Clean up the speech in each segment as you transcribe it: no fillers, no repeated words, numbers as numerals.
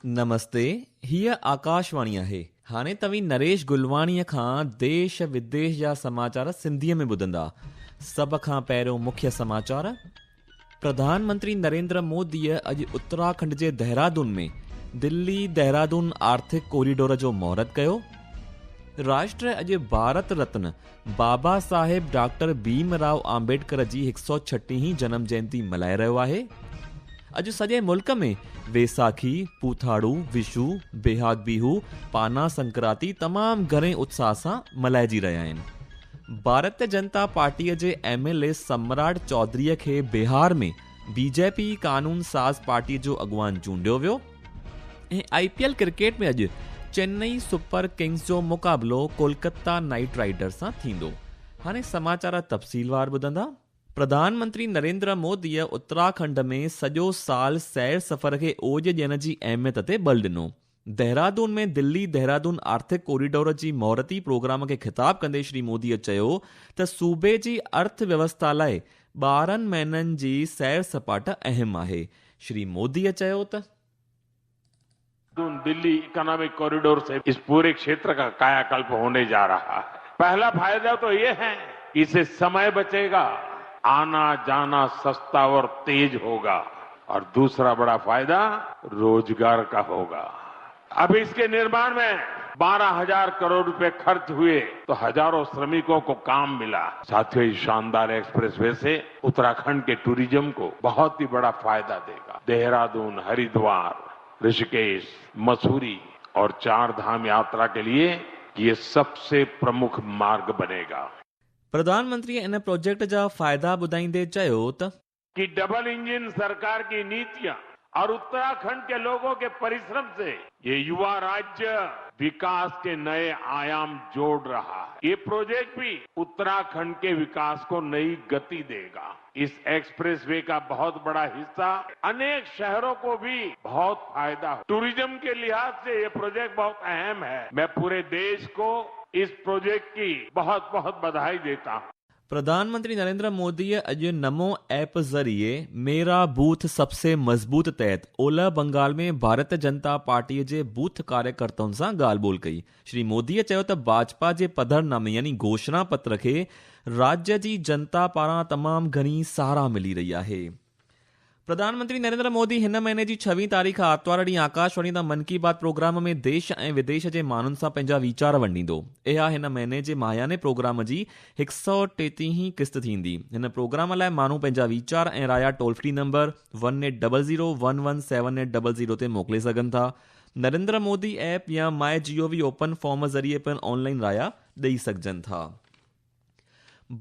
नमस्ते, हीअ आकाशवाणी आहे। हाणे तव्हीं नरेश गुलवाणीअ खां देश विदेश जा समाचार सिंधीअ में ॿुधंदा। सभ खां पहिरियों मुख्य समाचार। प्रधानमंत्री नरेंद्र मोदीअ अॼु उत्तराखंड जे देहरादून में दिल्ली देहरादून आर्थिक कॉरिडोर जो महूरत कयो। राष्ट्र अॼु भारत रत्न बाबा साहेब डॉक्टर भीमराव आम्बेडकर जी 136वीं जन्म जयंती मल्हाए रहियो आहे। अॼु सॼे मुल्क में वैसाखी, पूथाड़ू, विशू, बेहाग बिहू, पाना संक्रांति तमामु घणे उत्साह सां मल्हाइजी रहिया आहिनि। भारतीय जनता पार्टीअ जे MLA सम्राट चौधरीअ खे बिहार में BJP कानून साज़ पार्टीअ जो अॻुवान चूंडियो वियो। ऐं IPL क्रिकेट में अॼु चेन्नई सुपर किंग्स जो मुक़ाबिलो कोलकाता नाइट राइडर्स सां थींदो। हाणे समाचार तफ़सीलवार ॿुधंदा। प्रधानमंत्री नरेंद्र मोदीअ उत्तराखंड में सॼो साल सैर सफ़र खे ओज ॾियण जी अहमियत ते बल ॾिनो। देहरादून में दिल्ली देहरादून आर्थिक कॉरिडोर जी महूरती प्रोग्राम खे ख़िताब कंदे श्री मोदीअ चयो त सूबे जी अर्थव्यवस्था लाइ 12 महीननि जी सैर सपाटा अहम आहे। श्री मोदीअ चयो त दिल्ली इकोनॉमिक कॉरिडोर से इस पूरे क्षेत्र का कायाकल्प होने जा रहा है। पहला फायदा तो ये है कि इससे समय बचेगा, आना जाना सस्ता और तेज होगा, और दूसरा बड़ा फायदा रोजगार का होगा। अब इसके निर्माण में 12,000 करोड़ रुपए खर्च हुए तो हजारों श्रमिकों को काम मिला। साथियों, इस शानदार एक्सप्रेसवे से उत्तराखंड के टूरिज्म को बहुत ही बड़ा फायदा देगा। देहरादून, हरिद्वार, ऋषिकेश, मसूरी और 4 धाम यात्रा के लिए ये सबसे प्रमुख मार्ग बनेगा। प्रधानमंत्री इन प्रोजेक्ट जा फ़ाइदा ॿुधाईंदे चयो त कि डबल इंजन सरकार की नीतियां और उत्तराखंड के लोगों के परिश्रम से ये युवा राज्य विकास के नए आयाम जोड़ रहा है। ये प्रोजेक्ट भी उत्तराखंड के विकास को नई गति देगा। इस एक्सप्रेसवे का बहुत बड़ा हिस्सा अनेक शहरों को भी बहुत फायदा हो। टूरिज्म के लिहाज से ये प्रोजेक्ट बहुत अहम है। मैं पूरे देश को इस प्रोजेक्ट की बहुत बहुत बधाई देता हूं। प्रधानमंत्री नरेंद्र मोदीअ अॼु नमो ऐप ज़रिए मेरा बूथ सबसे मज़बूत तहत ओलह बंगाल में भारतीय जनता पार्टीअ जे बूथ कार्यकर्ताउनि सां ॻाल्हि ॿोल कई। श्री मोदीअ चयो त भाजपा जे पधरनामे यानी घोषणा पत्र खे राज्य जी जनता पारां तमामु घणी साराह मिली रही आहे। प्रधानमंत्री नरेंद्र मोदी हिन महीने जी 6वीं तारीख़ आर्तवार ॾींहुं आकाशवाणी तां मन की बात प्रोग्राम में देश ऐं विदेश जे माण्हुनि सां पंहिंजा वीचार वंडींदो। इहा हिन महीने जे माहियाने प्रोग्राम जी 133वीं क़िस्त थींदी। हिन प्रोग्राम लाइ माण्हू पंहिंजा वीचार ऐं राया टोल फ्री नंबर 1800117800 ते मोकिले सघनि था। नरेंद्र मोदी ऐप या MyGov ओपन फॉर्म ज़रिए पिणु ऑनलाइन राया ॾेई सघजनि था।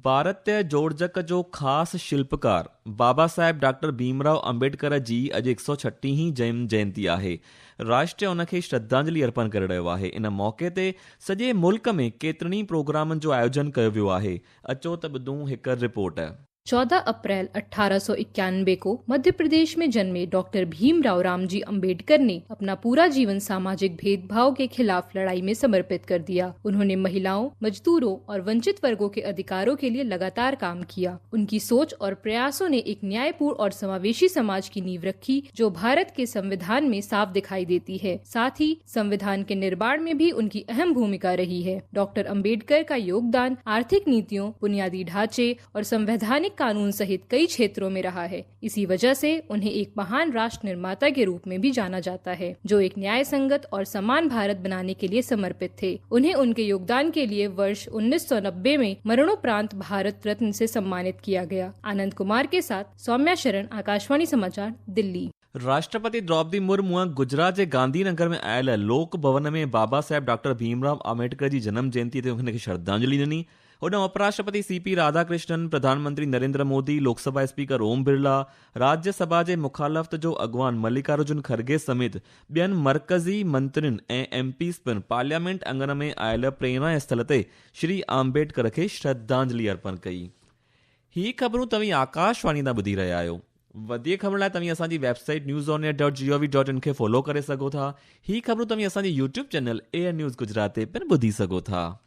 भारतीय जोड़जक जो ख़ासि शिल्पकार बाबा साहेब डॉक्टर भीमराव अम्बेडकर जी अॼु 136वीं जन्म जयंती आहे। राष्ट्र उन खे श्रद्धांजलि अर्पण करे रहियो आहे। इन मौक़े ते सॼे मुल्क में केतिरनि प्रोग्रामनि जो आयोजन कयो वियो आहे। अचो त ॿुधूं हिकु रिपोर्ट। 14 अप्रैल 1891 को मध्य प्रदेश में जन्मे डॉक्टर भीमराव रामजी अंबेडकर ने अपना पूरा जीवन सामाजिक भेदभाव के खिलाफ लड़ाई में समर्पित कर दिया। उन्होंने महिलाओं, मजदूरों और वंचित वर्गों के अधिकारों के लिए लगातार काम किया। उनकी सोच और प्रयासों ने एक न्यायपूर्ण और समावेशी समाज की नींव रखी, जो भारत के संविधान में साफ दिखाई देती है। साथ ही संविधान के निर्माण में भी उनकी अहम भूमिका रही है। डॉक्टर अंबेडकर का योगदान आर्थिक नीतियों, बुनियादी ढांचे और संवैधानिक कानून सहित कई क्षेत्रों में रहा है। इसी वजह से उन्हें एक महान राष्ट्र निर्माता के रूप में भी जाना जाता है, जो एक न्याय संगत और समान भारत बनाने के लिए समर्पित थे। उन्हें उनके योगदान के लिए वर्ष 1990 में मरणोपरांत भारत रत्न से सम्मानित किया गया। आनंद कुमार के साथ सौम्या शरण, आकाशवाणी समाचार, दिल्ली। राष्ट्रपति द्रौपदी मुर्मू गुजरात जे गांधीनगर में आयल लोक भवन में बाबा साहेब डॉक्टर भीमराव अम्बेडकर जी जन्म जयंती ते उनखे श्रद्धांजलि ॾिनी। होॾां उपराष्ट्रपति CP राधाकृष्णन, प्रधानमंत्री नरेंद्र मोदी, लोकसभा स्पीकर ओम बिरला, राज्यसभा जे मुखालफ़त जो अॻवान मल्लिकार्जुन खड़गे समेत ॿियनि मर्कज़ी मंत्रियुनि ऐं MPs पिणु पार्लियामेंट अंगण में आयल प्रेरणा स्थल ते श्री आम्बेडकर खे श्रद्धांजलि अर्पण कई। ही ख़बरूं तव्हीं आकाशवाणी तां ॿुधी रहिया आहियो। वधीक ख़बर लाइ तव्हीं असांजी वेबसाइट newsonair.gov.in खे फॉलो करे सघो था। ही ख़बरूं तव्हीं असांजे YouTube channel AN news Gujarat ते पिणु ॿुधी सघो था।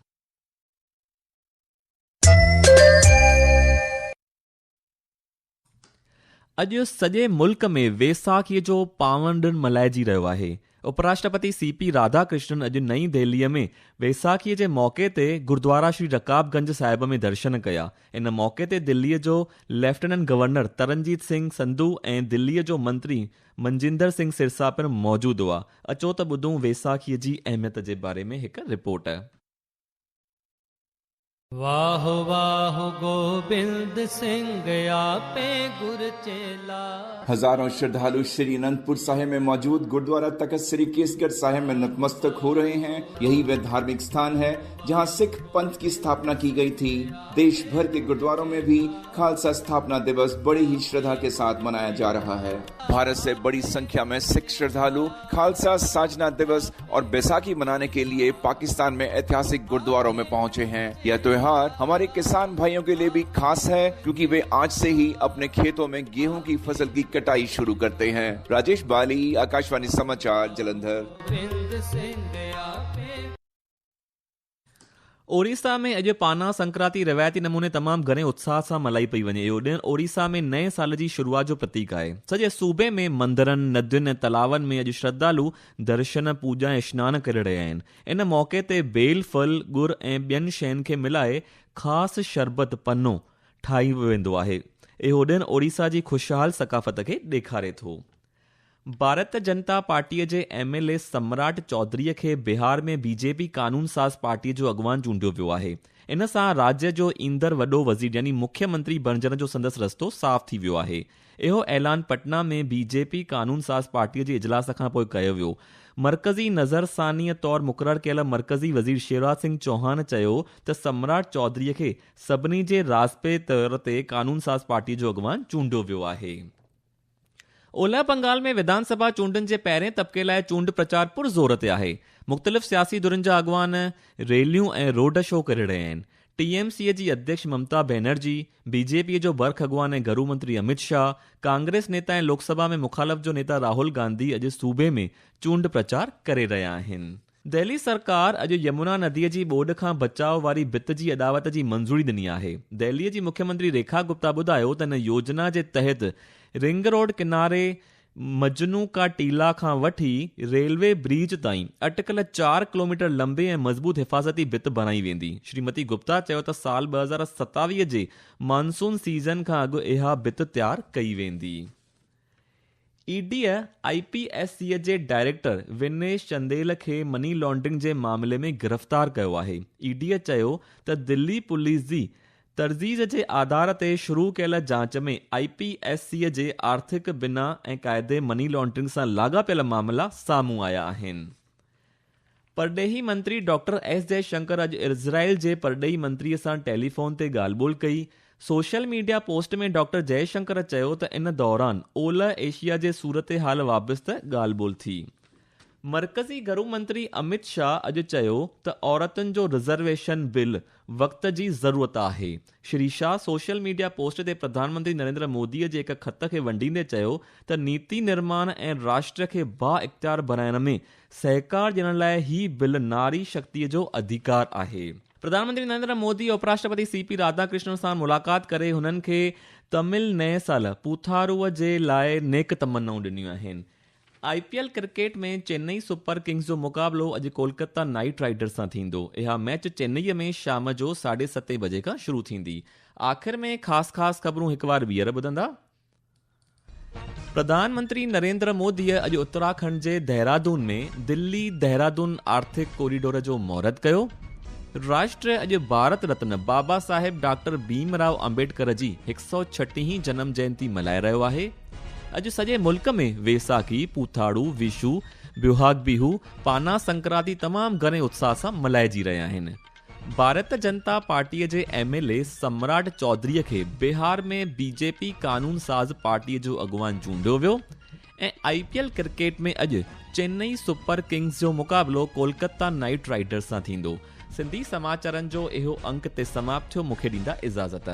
अॼु सॼे मुल्क में वेसाखीअ जो पावन ॾिणु मल्हाइजी रहियो आहे। उपराष्ट्रपति CP राधाकृष्णन अॼु नई दिल्लीअ में वेसाखीअ जे मौक़े ते गुरुद्वारा श्री रकाबगंज साहिब में दर्शन कया। इन मौक़े ते दिल्लीअ जो लेफ्टिनेंट गवर्नर तरनजीत सिंह संधू ऐं दिल्लीअ जो मंत्री मनजिंदर सिंह सिरसा पिणु मौजूदु हुआ। अचो त ॿुधूं वेसाखीअ जी अहमियत जे बारे में हिकु रिपोर्ट। वाह वाह गोबिंद सिंह आपे गुर चेला। हजारों श्रद्धालु श्री अनंतपुर साहिब में मौजूद गुरुद्वारा तख्त श्री केसगढ़ साहिब में नतमस्तक हो रहे हैं। यही वह धार्मिक स्थान है जहां सिख पंथ की स्थापना की गई थी। देश भर के गुरुद्वारों में भी खालसा स्थापना दिवस बड़ी ही श्रद्धा के साथ मनाया जा रहा है। भारत से बड़ी संख्या में सिख श्रद्धालु खालसा साजना दिवस और बैसाखी मनाने के लिए पाकिस्तान में ऐतिहासिक गुरुद्वारों में पहुंचे हैं। यह त्योहार हमारे किसान भाइयों के लिए भी खास है क्योंकि वे आज से ही अपने खेतों में गेहूं की फसल की कटाई शुरू करते हैं। राजेश बाली, आकाशवाणी समाचार, जलंधर। ओडिशा में अॼु पाना संक्रांति रिवायती नमूने तमामु घणे उत्साह सां मल्हाई पई वञे। इहो ॾिणु ओडिशा में नए साल जी शुरूआत जो प्रतीक आहे। सॼे सूबे में मंदरनि, नदियुनि ऐं तलावनि में अॼु श्रद्धालु दर्शन, पूॼा ऐं सनानु करे रहिया आहिनि। इन मौक़े ते बेल, फल, गुड़ ऐं ॿियनि शयुनि खे मिलाए ख़ासि शरबत पनो ठाही वेंदो आहे। इहो ॾिणु ओडिशा जी ख़ुशहाल सकाफ़त खे ॾेखारे थो। भारत जनता पार्टीअ जे MLA सम्राट चौधरीअ खे बिहार में BJP कानून साज़ पार्टीअ जो अॻवान चूंडियो वियो आहे। इन सां राज्य जो ईंदड़ वॾो वज़ीर यानी मुख्यमंत्री बणजण जो संदसि रस्तो साफ़ थी वियो आहे। इहो ऐलान पटना में BJP कानून साज़ पार्टीअ जे इजलास खां पोइ कयो वियो। मरकज़ी नज़रसानीअ तौरु मुक़ररु कयल मरकज़ी वज़ीर शिवराज सिंह चौहान चयो त सम्राट चौधरीअ खे सभिनी जे राज़पे तौर ते कानून साज़ पार्टीअ जो अॻवान चूंडियो वियो आहे। ओलह बंगाल में विधानसभा चूंडनि जे पहिरें तबिके लाइ चूंड प्रचार पुरज़ोर ते आहे। मुख़्तलिफ़ सियासी धुरियुनि जा अॻवान रैलियूं ऐं रोड शो करे रहिया आहिनि। TMC जी अध्यक्ष ममता बनर्जी, BJP जो बर्ख अॻवान ऐं गृह मंत्री अमित शाह, कांग्रेस नेता ऐं लोकसभा में मुख़ालिफ़ जो नेता राहुल गांधी अॼु सूबे में चूंड प्रचार करे रहिया आहिनि। दिल्ली सरकार अॼु यमुना नदीअ जी ॿोॾ खां बचाव वारी भित जी अॾावत जी मंज़ूरी ॾिनी आहे। दिल्लीअ जी मुख्यमंत्री रेखा गुप्ता ॿुधायो त इन योजना जे तहत रिंग रोड किनारे मजनू का टीला खां वठी रेलवे ब्रिज ताईं अटकल 4 किलोमीटर लंबे ऐं मज़बूत हिफ़ाज़ती भित बणाई वेंदी। श्रीमती गुप्ता चयो त साल 2027 जे मानसून सीज़न खां अॻु इहा भित तयारु कई वेंदी। ईडीअ IPSC जे डायरेक्टर विनेश चंदेल खे मनी लॉन्ड्रिंग जे मामले में गिरफ़्तार कयो आहे। ईडीअ चयो त दिल्ली पुलिस जी तरजीह जे आधार ते शुरू कयल जांच में IPSC जे आर्थिक बिना ऐं क़ाइदे मनी लॉन्ड्रिंग सां लाॻापियल मामला साम्हूं आया आहिनि। परॾेही मंत्री डॉक्टर S जयशंकर अॼु इज़राइल जे परॾेही मंत्रीअ सां टेलीफ़ोन ते ॻाल्हि ॿोल कई। सोशल मीडिया पोस्ट में डॉक्टर जयशंकर चयो त इन दौरान ओलह एशिया जे सूरत हाल वाबस्तु ॻाल्हि ॿोल थी। मरकज़ी गृह मंत्री अमित शाह अॼु चयो त औरतुनि जो रिज़र्वेशन बिल वक़्त जी ज़रूरत आहे। Shri Shah social media post ते प्रधानमंत्री नरेंद्र मोदीअ जे हिक ख़त खे वंडींदे चयो त नीति निर्माण ऐं राष्ट्र खे बाइख्तियार बनाइण में सहकार ॾियण लाइ ही बिल नारी शक्तिअ जो अधिकार आहे। प्रधानमंत्री नरेंद्र मोदी उपराष्ट्रपति CP राधाकृष्णन सां मुलाक़ात करे हुननि खे तमिल नए साल पूथारूअ जे लाइ नेक तमन्नाऊं ॾिनियूं आहिनि। IPL क्रिकेट में चेन्नई सुपर किंग्स जो मुक़ाबिलो अॼु कोलकाता नाइट राइडर्स सां थींदो। इहा मैच चेन्नईअ में शाम जो 7:30 बजे खां शुरू थींदी। आख़िर में ख़ासि ख़बरूं हिकु बार ॿीहर ॿुधंदा। प्रधानमंत्री नरेंद्र मोदीअ अॼु उत्तराखंड जे देहरादून में दिल्ली देहरादून आर्थिक कॉरिडोर जो महूरत कयो। राष्ट्र अॼु भारत रत्न बाबा साहेब डॉक्टर भीमराव अम्बेडकर जी 106हीं जन्म जयंती मल्हाए रहियो आहे। अॼु सॼे मुल्क में वेसाखी, पूथाड़ू, विशू, बिहाग बिहू, पाना संक्रांति तमामु घणे उत्साह सां मल्हाइजी रहिया आहिनि। भारत जनता पार्टीअ जे MLA सम्राट चौधरीअ खे बिहार में BJP कानून साज़ पार्टीअ जो अॻवान चूंडियो वियो ऐं IPL क्रिकेट में अॼु चेन्नई सुपर किंग्स जो मुक़ाबिलो कोलकाता नाइट राइडर्स सां थींदो। सिंधी समाचारनि जो इहो अंक ते समाप्त थियो। मूंखे ॾींदा इजाज़त।